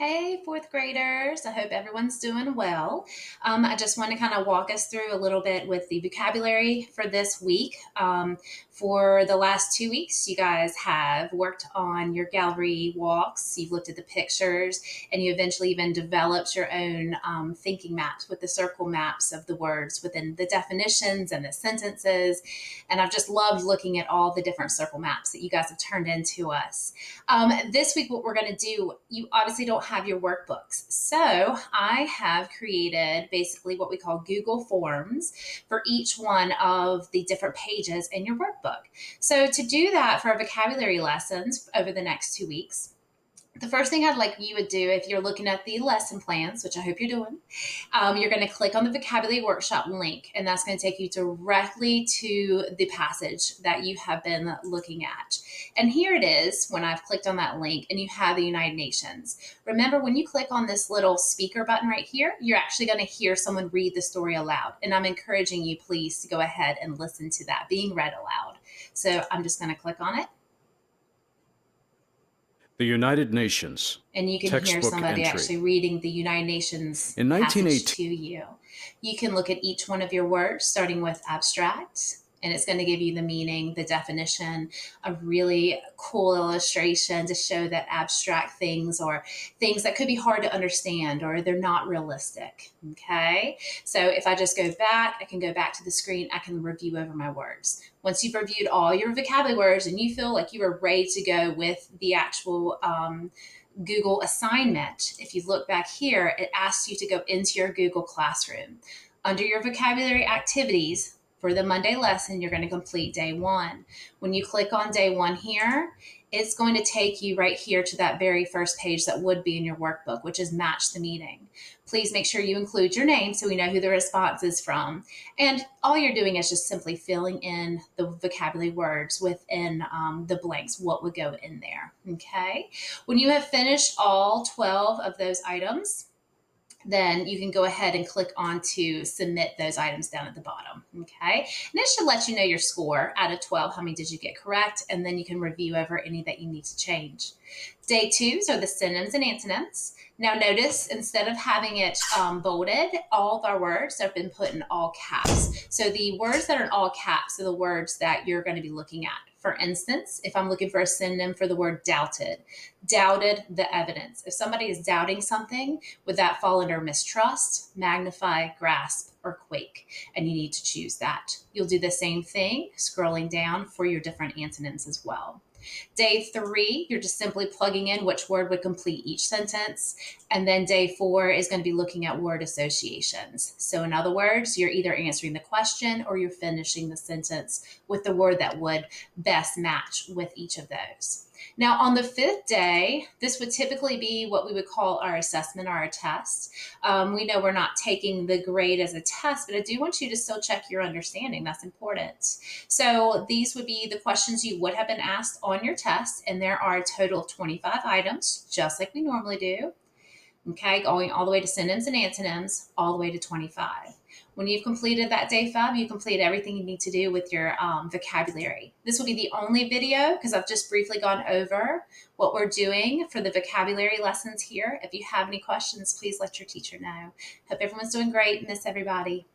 Hey, fourth graders. I hope everyone's doing well. I just want to kind of walk us through a little bit with the vocabulary for this week. For the last 2 weeks, you guys have worked on your gallery walks, you've looked at the pictures, and you eventually even developed your own thinking maps with the circle maps of the words within the definitions and the sentences. And I've just loved looking at all the different circle maps that you guys have turned into us. This week, what we're going to do, you obviously don't have your workbooks. So I have created basically what we call Google Forms for each one of the different pages in your workbook. So to do that for our vocabulary lessons over the next 2 weeks, the first thing I'd like you would do if you're looking at the lesson plans, which I hope you're doing, you're going to click on the vocabulary workshop link, and that's going to take you directly to the passage that you have been looking at. And here it is when I've clicked on that link and you have the United Nations. Remember, when you click on this little speaker button right here, you're actually going to hear someone read the story aloud. And I'm encouraging you, please, to go ahead and listen to that being read aloud. So I'm just going to click on it. The United Nations. And you can hear Textbook somebody entry. actually reading the United Nations In passage 1918, to you. You can look at each one of your words, starting with abstract, and it's going to give you the meaning, the definition, a really cool illustration to show that abstract things or things that could be hard to understand or they're not realistic. Okay. So if I just go back, I can go back to the screen, I can review over my words. Once you've reviewed all your vocabulary words and you feel like you are ready to go with the actual Google assignment, if you look back here, it asks you to go into your Google Classroom. Under your vocabulary activities for the Monday lesson, you're going to complete day one. When you click on day one here, it's going to take you right here to that very first page that would be in your workbook, which is match the meaning. Please make sure you include your name so we know who the response is from. And all you're doing is just simply filling in the vocabulary words within the blanks, what would go in there. Okay. When you have finished all 12 of those items, then you can go ahead and click on to submit those items down at the bottom. Okay. And it should let you know your score out of 12. How many did you get correct? And then you can review over any that you need to change. Day two are the synonyms and antonyms. Now notice, instead of having it bolded, all of our words have been put in all caps. So the words that are in all caps are the words that you're going to be looking at. For instance, if I'm looking for a synonym for the word doubted, doubted the evidence. If somebody is doubting something, would that fall under mistrust, magnify, grasp, or quake? And you need to choose that. You'll do the same thing scrolling down for your different antonyms as well. Day three, you're just simply plugging in which word would complete each sentence. And then day four is going to be looking at word associations. So in other words, you're either answering the question or you're finishing the sentence with the word that would best match with each of those. Now, on the fifth day, this would typically be what we would call our assessment or our test. We know we're not taking the grade as a test, but I do want you to still check your understanding. That's important. So these would be the questions you would have been asked on your test, and there are a total of 25 items, just like we normally do. Okay, going all the way to synonyms and antonyms, all the way to 25. When you've completed that day 5, you complete everything you need to do with your vocabulary. This will be the only video because I've just briefly gone over what we're doing for the vocabulary lessons here. If you have any questions, please let your teacher know. Hope everyone's doing great. Miss everybody.